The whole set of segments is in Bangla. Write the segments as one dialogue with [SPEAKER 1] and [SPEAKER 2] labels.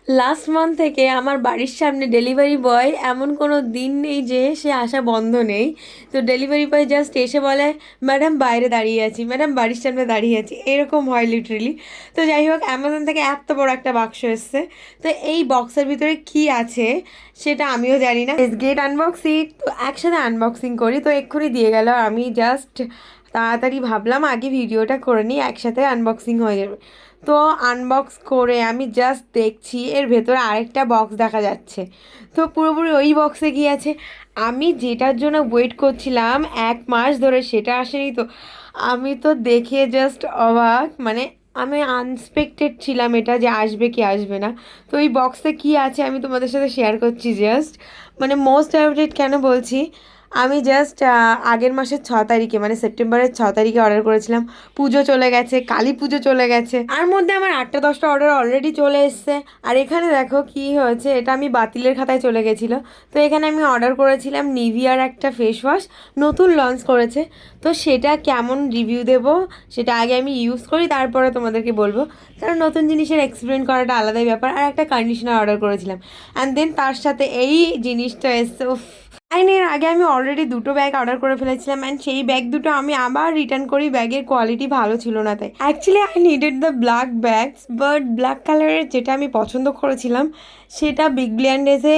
[SPEAKER 1] লাস্ট মান্থ থেকে আমার বাড়ির সামনে ডেলিভারি বয় এমন কোনো দিন নেই যে সে আসা বন্ধ নেই। তো ডেলিভারি বয় জাস্ট এসে বলে, ম্যাডাম বাইরে দাঁড়িয়ে আছি, ম্যাডাম বাড়ির সামনে দাঁড়িয়ে আছি, এরকম হয় লিটারেলি। তো যাই হোক, অ্যামাজন থেকে এত বড় একটা বাক্স এসছে। তো এই বক্সের ভিতরে কি আছে সেটা আমিও জানি না। গেট আনবক্সিং, তো একসাথে আনবক্সিং করি। তো এক্ষুনি দিয়ে গেল, আমি জাস্ট তাড়াতাড়ি ভাবলাম আগে ভিডিওটা করে নিই, একসাথে আনবক্সিং হয়ে যাবে। তো আনবক্স করে আমি জাস্ট দেখছি এর ভেতরে আরেকটা বক্স দেখা যাচ্ছে। তো পুরোপুরি ওই বক্সে কি আছে, আমি যেটার জন্য ওয়েট করছিলাম 1 মাস ধরে সেটা আসেনি। তো আমি তো দেখে জাস্ট অবাক, মানে আমি আনএক্সপেক্টেড ছিলাম এটা যে আসবে কি আসবে না। তো এই বক্সে কি আছে আমি তোমাদের সাথে শেয়ার করছি জাস্ট, মানে মোস্ট ফেভারিট কেন বলছি, আমি জাস্ট আগের মাসের 6 তারিখে, মানে সেপ্টেম্বরের 6 তারিখে অর্ডার করেছিলাম। পুজো চলে গেছে, কালী পুজো চলে গেছে, আর মধ্যে আমার 8টা 10টা অর্ডার অলরেডি চলে এসছে। আর এখানে দেখো কি হয়েছে, এটা আমি বাতিলের খাতায় চলে গেছিলো। তো এখানে আমি অর্ডার করেছিলাম নিভিয়ার একটা ফেস ওয়াশ, নতুন লঞ্চ করেছে। তো সেটা কেমন রিভিউ দেব সেটা আগে আমি ইউজ করি, তারপরে তোমাদেরকে বলবো, কারণ নতুন জিনিসের এক্সপিরিয়েন্স করাটা আলাদাই ব্যাপার। আর একটা কন্ডিশনার অর্ডার করেছিলাম, অ্যান্ড দেন তার সাথে এই জিনিসটা এসছে। এর আগে আমি অলরেডি দুটো ব্যাগ অর্ডার করে ফেলেছিলাম, অ্যান্ড সেই ব্যাগ দুটো আমি আবার রিটার্ন করি, ব্যাগের কোয়ালিটি ভালো ছিল না। তাই actually I needed the black bags, but black কালারের যেটা আমি পছন্দ করেছিলাম সেটা বিগ বিলিয়ন ডেজে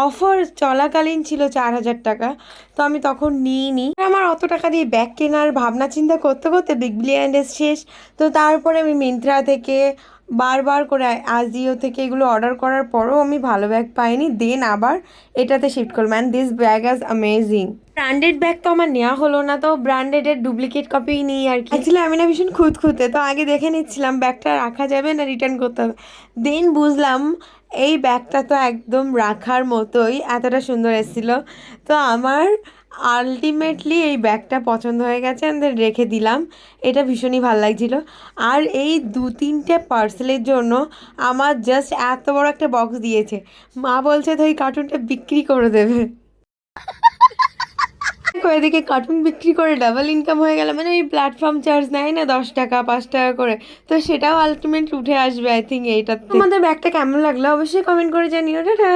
[SPEAKER 1] অফার চলাকালীন ছিল 4,000 টাকা। তো আমি তখন নিইনি, আমার অত টাকা দিয়ে ব্যাগ কেনার ভাবনা চিন্তা করতে করতে বিগ বিলিয়ন ডেজ শেষ। তো তারপরে আমি মিন্ত্রা থেকে বারবার করে, আজিও থেকে এগুলো অর্ডার করার পরও আমি ভালো ব্যাগ পাইনি, দেন আবার এটাতে শিফট করলাম। And this bag is amazing. Branded bag তো আমার নেওয়া হলো না, তো ব্র্যান্ডেডের ডুপ্লিকেট কপি নিই আর কি। অ্যাকচুয়ালি আমি না ভীষণ খুঁতখুঁতে, তো আগে দেখে নিচ্ছিলাম ব্যাগটা রাখা যাবে না রিটার্ন করতে হবে। দেন বুঝলাম এই ব্যাগটা তো একদম রাখার মতোই, এতটা সুন্দর এসেছিলো। তো আমার আলটিমেটলি এই ব্যাগটা পছন্দ হয়ে গেছে, আমি রেখে দিলাম। এটা ভীষণই ভালো লাগছিলো। আর এই 2-3টে পার্সেলের জন্য আমার জাস্ট এত বড় একটা বক্স দিয়েছে। মা বলছে তো এই কার্টুনটা বিক্রি করে দেবে। এদিকে কার্টুন বিক্রি করে ডাবল ইনকাম হয়ে গেল, মানে ওই প্ল্যাটফর্ম চার্জ নেয় না 10 টাকা 5 টাকা করে, তো সেটাও আলটিমেট উঠে আসবে আই থিঙ্ক এইটাতে। তোমাদের ব্যাগটা কেমন লাগলো অবশ্যই কমেন্ট করে জানিও। টাটা।